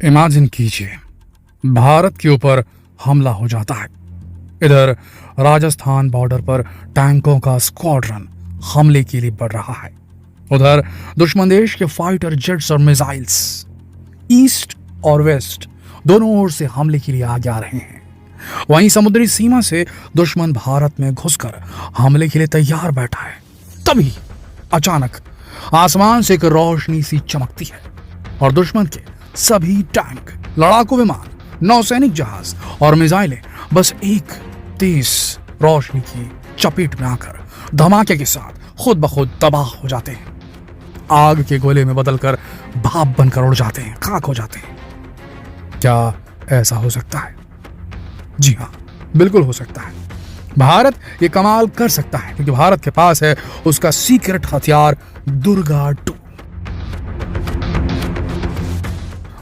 Imagine कीजिए, भारत के ऊपर हमला हो जाता है। इधर राजस्थान बॉर्डर पर टैंकों का स्क्वाड्रन हमले के लिए बढ़ रहा है। उधर दुश्मन देश के फाइटर जेट्स और मिसाइल्स ईस्ट और वेस्ट दोनों ओर से हमले के लिए आगे आ रहे हैं। वहीं समुद्री सीमा से दुश्मन भारत में घुसकर हमले के लिए तैयार बैठा है। तभी अचानक आसमान से एक रोशनी सी चमकती है और दुश्मन के सभी टैंक, लड़ाकू विमान, नौसैनिक जहाज और मिसाइलें बस एक तेज रोशनी की चपेट में आकर धमाके के साथ खुद ब खुद तबाह हो जाते हैं। आग के गोले में बदलकर भाप बनकर उड़ जाते हैं, खाक हो जाते हैं। क्या ऐसा हो सकता है? जी हाँ, बिल्कुल हो सकता है। भारत ये कमाल कर सकता है क्योंकि भारत के पास है उसका सीक्रेट हथियार दुर्गा 2।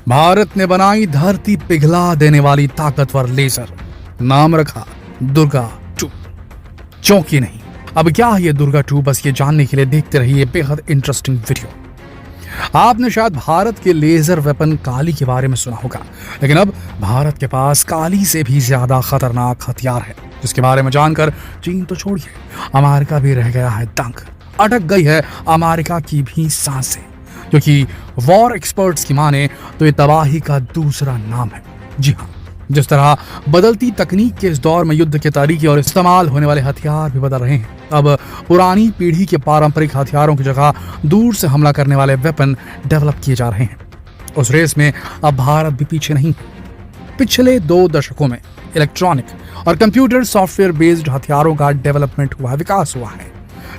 भारत ने बनाई धरती पिघला देने वाली ताकतवर लेजर, नाम रखा दुर्गा 2। चौंकी नहीं, अब क्या है ये दुर्गा 2? बस ये जानने के लिए देखते रहिए बेहद इंटरेस्टिंग वीडियो। आपने शायद भारत के लेजर वेपन काली के बारे में सुना होगा, लेकिन अब भारत के पास काली से भी ज्यादा खतरनाक हथियार है, जिसके बारे में जानकर चीन तो छोड़िए, अमेरिका भी रह गया है दंग। अटक गई है अमेरिका की भी सांसें, क्योंकि वॉर एक्सपर्ट्स की माने तो ये तबाही का दूसरा नाम है। जी हाँ, जिस तरह बदलती तकनीक के इस दौर में युद्ध के तरीके और इस्तेमाल होने वाले हथियार भी बदल रहे हैं। अब पुरानी पीढ़ी के पारंपरिक हथियारों की जगह दूर से हमला करने वाले वेपन डेवलप किए जा रहे हैं। उस रेस में अब भारत भी पीछे नहीं है। पिछले 2 दशकों में इलेक्ट्रॉनिक और कंप्यूटर सॉफ्टवेयर बेस्ड हथियारों का डेवलपमेंट हुआ, विकास हुआ है।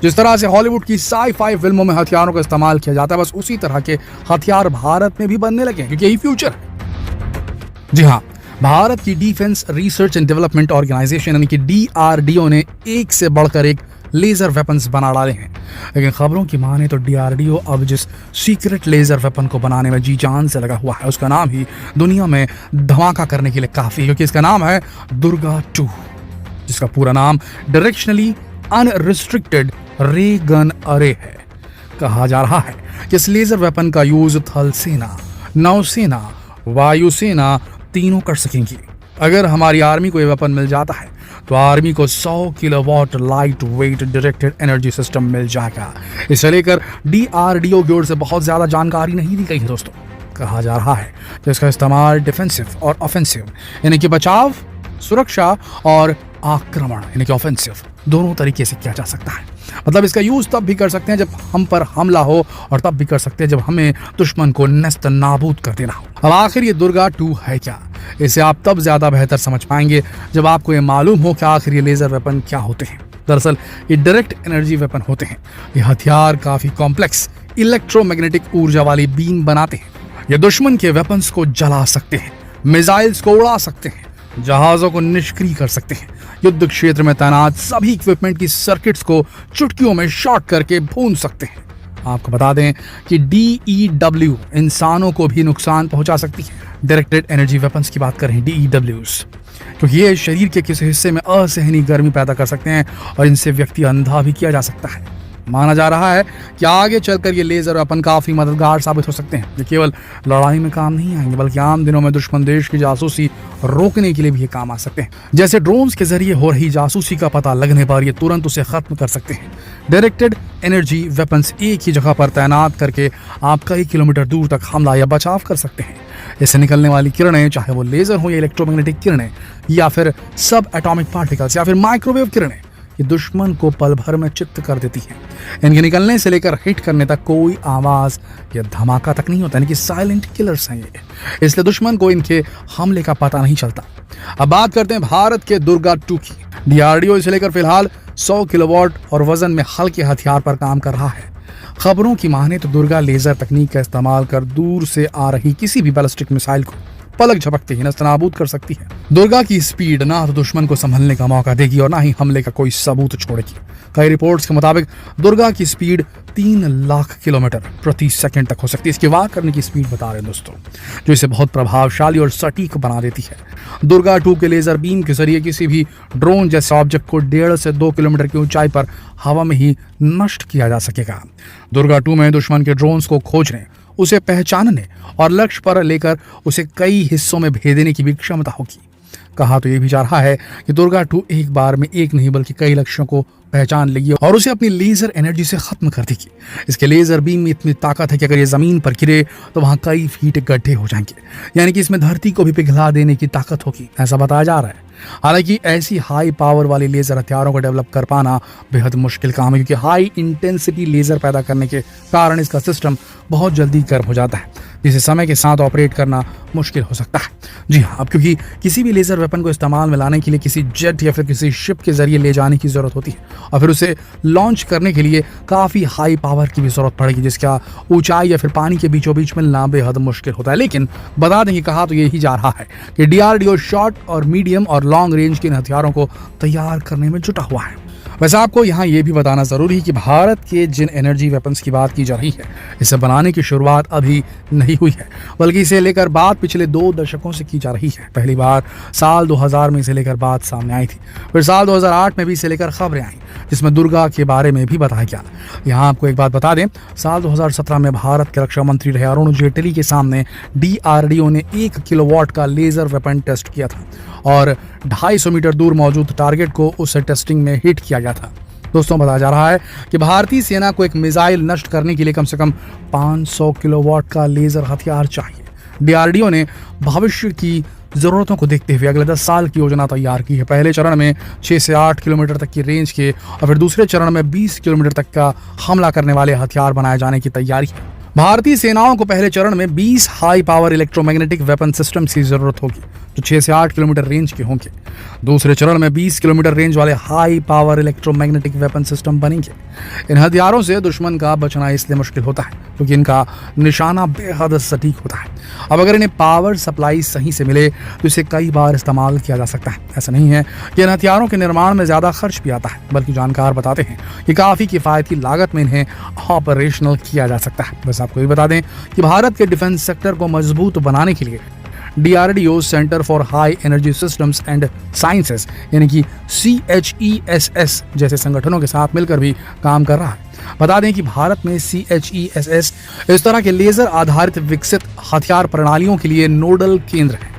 जिस तरह से हॉलीवुड की साई-फाई फिल्मों में हथियारों का इस्तेमाल किया जाता है, बस उसी तरह के हथियार भारत में भी बनने लगे हैं, क्योंकि यही फ्यूचर है। जी हाँ, भारत की defence research and development organisation यानी कि DRDO ने एक से बढ़कर एक लेजर वेपन्स बना डाले हैं। लेकिन खबरों की माने तो DRDO अब जिस सीक्रेट लेजर वेपन को बनाने में जी जान से लगा हुआ है, उसका नाम ही दुनिया में धमाका करने के लिए काफी, क्योंकि इसका नाम है दुर्गा 2, जिसका पूरा नाम डायरेक्शनली अनरिस्ट्रिक्टेड रे गन अरे है। कहा जा रहा है कि इस लेजर वेपन का यूज थल सेना, नौसेना, वायुसेना तीनों कर सकेंगी। अगर हमारी आर्मी को यह वेपन मिल जाता है तो आर्मी को 100 kilowatt lightweight directed energy system मिल जाएगा। इसे लेकर DRDO की ओर से बहुत ज्यादा जानकारी नहीं दी गई है दोस्तों। कहा जा रहा है कि इसका इस्तेमाल डिफेंसिव और ऑफेंसिव यानी कि बचाव, सुरक्षा और आक्रमण यानी कि ऑफेंसिव दोनों तरीके से किया जा सकता है। मतलब इसका यूज तब भी कर सकते हैं जब हम पर हमला हो, और तब भी कर सकते हैं जब हमें दुश्मन को नेस्त नाबूद कर देना हो। अब आखिर ये दुर्गा 2 है क्या? इसे आप तब ज्यादा बेहतर समझ पाएंगे जब आपको ये मालूम हो कि आखिर ये लेजर वेपन क्या होते हैं। दरअसल ये डायरेक्ट एनर्जी वेपन होते हैं। ये हथियार काफी कॉम्प्लेक्स इलेक्ट्रोमैग्नेटिक ऊर्जा वाली बीम बनाते हैं। ये दुश्मन के वेपन्स को जला सकते हैं, मिसाइल्स को उड़ा सकते हैं, जहाजों को निष्क्रिय कर सकते हैं, युद्ध क्षेत्र में तैनात सभी इक्विपमेंट की सर्किट्स को चुटकियों में शॉर्ट करके भून सकते हैं। आपको बता दें कि DEW इंसानों को भी नुकसान पहुंचा सकती है। डायरेक्टेड एनर्जी वेपन्स की बात करें, DEWs, क्योंकि ये शरीर के किसी हिस्से में असहनीय गर्मी पैदा कर सकते हैं और इनसे व्यक्ति अंधा भी किया जा सकता है। माना जा रहा है कि आगे चलकर ये लेजर वेपन काफी मददगार साबित हो सकते हैं। ये केवल लड़ाई में काम नहीं आएंगे, बल्कि आम दिनों में दुश्मन देश की जासूसी रोकने के लिए भी ये काम आ सकते हैं। जैसे ड्रोन्स के जरिए हो रही जासूसी का पता लगने पर ये तुरंत उसे खत्म कर सकते हैं। डायरेक्टेड एनर्जी वेपन्स एक ही जगह पर तैनात करके आप कई किलोमीटर दूर तक हमला या बचाव कर सकते हैं। इससे निकलने वाली किरणें, चाहे वो लेजर हो या इलेक्ट्रोमैग्नेटिक किरणें या फिर सब एटॉमिक पार्टिकल्स या फिर माइक्रोवेव किरणें, ये दुश्मन को पल भर में चित्त कर देती हैं। इनके निकलने से लेकर हिट करने तक कोई आवाज या धमाका तक नहीं होता, यानी कि साइलेंट किलर्स हैं ये, इसलिए दुश्मन को इनके हमले का पता नहीं चलता। अब बात करते हैं भारत के दुर्गा 2 की। DRDO इसे लेकर फिलहाल 100 किलोवाट और वजन में हल्के हथियार पर काम कर रहा है। खबरों की माने तो दुर्गा लेजर तकनीक का इस्तेमाल कर दूर से आ रही किसी भी बैलिस्टिक मिसाइल को पलक झपकते ही नस्तनाबूद कर सकती है। दुर्गा की स्पीड ना तो दुश्मन को संभलने का मौका देगी और ना ही हमले का कोई सबूत छोड़ेगी। कई रिपोर्ट्स के मुताबिक दुर्गा की स्पीड 3 लाख किलोमीटर प्रति सेकंड तक हो सकती है। इसकी वार करने की स्पीड बता रहे हैं दोस्तों, जो इसे बहुत प्रभावशाली और सटीक बना देती है। दुर्गा 2 के लेजर बीम के जरिए किसी भी ड्रोन जैसे ऑब्जेक्ट को 1.5 से 2 किलोमीटर की ऊंचाई पर हवा में ही नष्ट किया जा सकेगा। दुर्गा 2 में दुश्मन के ड्रोन्स को खोजने उसे पहचानने और लक्ष्य पर लेकर उसे कई हिस्सों में भेदने की भी क्षमता होगी। कहा तो ये भी जा रहा है कि दुर्गा 2 एक बार में एक नहीं बल्कि कई लक्ष्यों को पहचान लेगी और उसे अपनी लेजर एनर्जी से खत्म कर देगी। इसके लेजर बीम में इतनी ताकत है कि अगर ये जमीन पर गिरे तो वहां कई फीट गड्ढे हो जाएंगे, यानी कि इसमें धरती को भी पिघला देने की ताकत होगी, ऐसा बताया जा रहा है। हालांकि ऐसी हाई पावर वाले लेजर हथियारों को डेवलप कर पाना बेहद मुश्किल काम है, क्योंकि हाई इंटेंसिटी लेजर पैदा करने के कारण इसका सिस्टम बहुत जल्दी गर्म हो जाता है, जिसे समय के साथ ऑपरेट करना मुश्किल हो सकता है। जी हाँ, अब क्योंकि किसी भी लेजर वेपन को इस्तेमाल में लाने के लिए किसी जेट या फिर किसी शिप के जरिए ले जाने की जरूरत होती है और फिर उसे लॉन्च करने के लिए काफी हाई पावर की भी जरूरत पड़ेगी, जिसका ऊंचाई या फिर पानी के बीचों बीच मिलना बेहद मुश्किल होता है। लेकिन बता दें कि कहा तो यही जा रहा है कि DRDO शॉर्ट और मीडियम और लॉन्ग रेंज के इन हथियारों को तैयार करने में जुटा हुआ है। वैसे आपको यहाँ ये भी बताना जरूरी है कि भारत के जिन एनर्जी वेपन्स की बात की जा रही है, इसे बनाने की शुरुआत अभी नहीं हुई है, बल्कि इसे लेकर बात पिछले 2 दशकों से की जा रही है। पहली बार साल 2000 में इसे लेकर बात सामने आई थी, फिर साल 2008 में भी इसे लेकर खबरें आई जिसमें दुर्गा के बारे में भी बताया गया। यहाँ आपको एक बात बता दें, साल 2017 में भारत के रक्षा मंत्री रहे अरुण जेटली के सामने DRDO ने 1 किलोवाट का लेजर वेपन टेस्ट किया था और 250 मीटर दूर मौजूद टारगेट को उस टेस्टिंग में हिट किया गया था। दोस्तों, बताया जा रहा है कि भारतीय सेना को एक मिसाइल नष्ट करने के लिए कम से कम 500 किलोवाट का लेजर हथियार चाहिए। DRDO ने भविष्य की जरूरतों को देखते हुए अगले 10 साल की योजना तैयार की है। पहले चरण में 6 से 8 किलोमीटर तक की रेंज के और फिर दूसरे चरण में 20 किलोमीटर तक का हमला करने वाले हथियार बनाए जाने की तैयारी है। भारतीय सेनाओं को पहले चरण में 20 high power electromagnetic weapon system की जरूरत होगी जो 6 से 8 किलोमीटर रेंज के होंगे। दूसरे चरण में 20 किलोमीटर रेंज वाले high power electromagnetic weapon system बनेंगे। इन हथियारों से दुश्मन का बचना इसलिए मुश्किल होता है क्योंकि इनका निशाना बेहद सटीक होता है। अब अगर इन्हें पावर सप्लाई सही से मिले तो इसे कई बार इस्तेमाल किया जा सकता है। ऐसा नहीं है कि इन हथियारों के निर्माण में ज्यादा खर्च भी आता है, बल्कि जानकार बताते हैं कि काफी किफायती लागत में इन्हें ऑपरेशनल किया जा सकता है। बस आपको ये बता दें कि भारत के डिफेंस सेक्टर को मजबूत बनाने के लिए DRDO centre for high energy systems and sciences यानी कि CHESS जैसे संगठनों के साथ मिलकर भी काम कर रहा है। बता दें कि भारत में CHESS इस तरह के लेजर आधारित विकसित हथियार प्रणालियों के लिए नोडल केंद्र है।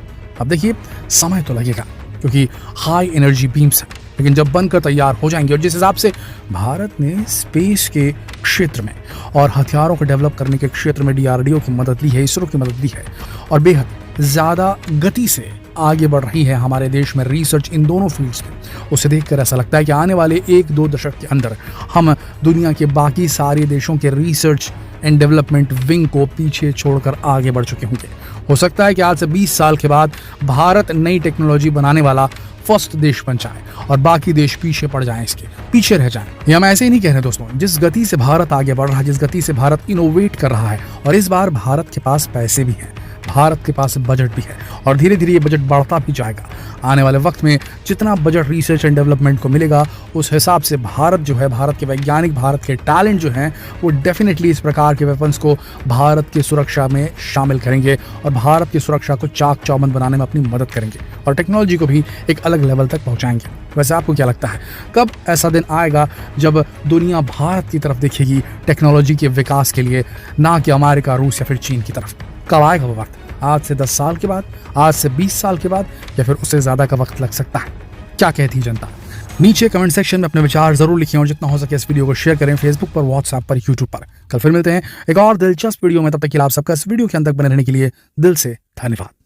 अब देखिए, समय तो लगेगा क्योंकि हाई एनर्जी बीम्स है, लेकिन जब बनकर तैयार हो जाएंगे और जिस हिसाब से भारत ने स्पेस के क्षेत्र में और हथियारों को डेवलप करने के क्षेत्र में DRDO की मदद ली है, इसरो की मदद ली है और बेहद ज्यादा गति से आगे बढ़ रही है हमारे देश में रिसर्च इन दोनों फील्ड्स में, उसे देखकर ऐसा लगता है कि आने वाले 1-2 दशक के अंदर हम दुनिया के बाकी सारे देशों के रिसर्च एंड डेवलपमेंट विंग को पीछे छोड़कर आगे बढ़ चुके होंगे। हो सकता है कि आज से 20 साल के बाद भारत नई टेक्नोलॉजी बनाने वाला फर्स्ट देश बन जाए और बाकी देश पीछे पड़ जाएं, इसके पीछे रह जाएं। ये हम ऐसे ही नहीं कह रहे दोस्तों, जिस गति से भारत आगे बढ़ रहा है, जिस गति से भारत इनोवेट कर रहा है और इस बार भारत के पास पैसे भी हैं, भारत के पास बजट भी है और धीरे धीरे ये बजट बढ़ता भी जाएगा। आने वाले वक्त में जितना बजट रिसर्च एंड डेवलपमेंट को मिलेगा उस हिसाब से भारत जो है, भारत के वैज्ञानिक, भारत के टैलेंट जो हैं वो डेफिनेटली इस प्रकार के वेपन्स को भारत की सुरक्षा में शामिल करेंगे और भारत की सुरक्षा को चाक चौबंद बनाने में अपनी मदद करेंगे और टेक्नोलॉजी को भी एक अलग लेवल तक पहुंचाएंगे। वैसे आपको क्या लगता है, कब ऐसा दिन आएगा जब दुनिया भारत की तरफ देखेगी टेक्नोलॉजी के विकास के लिए, ना कि अमेरिका, रूस या फिर चीन की तरफ? कब आएगा वो वक्त? आज से 10 साल के बाद, आज से 20 साल के बाद, या फिर उससे ज्यादा का वक्त लग सकता है? क्या कहती है जनता? नीचे कमेंट सेक्शन में अपने विचार जरूर लिखें और जितना हो सके इस वीडियो को शेयर करें फेसबुक पर, व्हाट्सएप पर, यूट्यूब पर। कल फिर मिलते हैं एक और दिलचस्प वीडियो में, तब तक के लिए आप सबका इस वीडियो के अंत तक बने रहने के लिए दिल से धन्यवाद।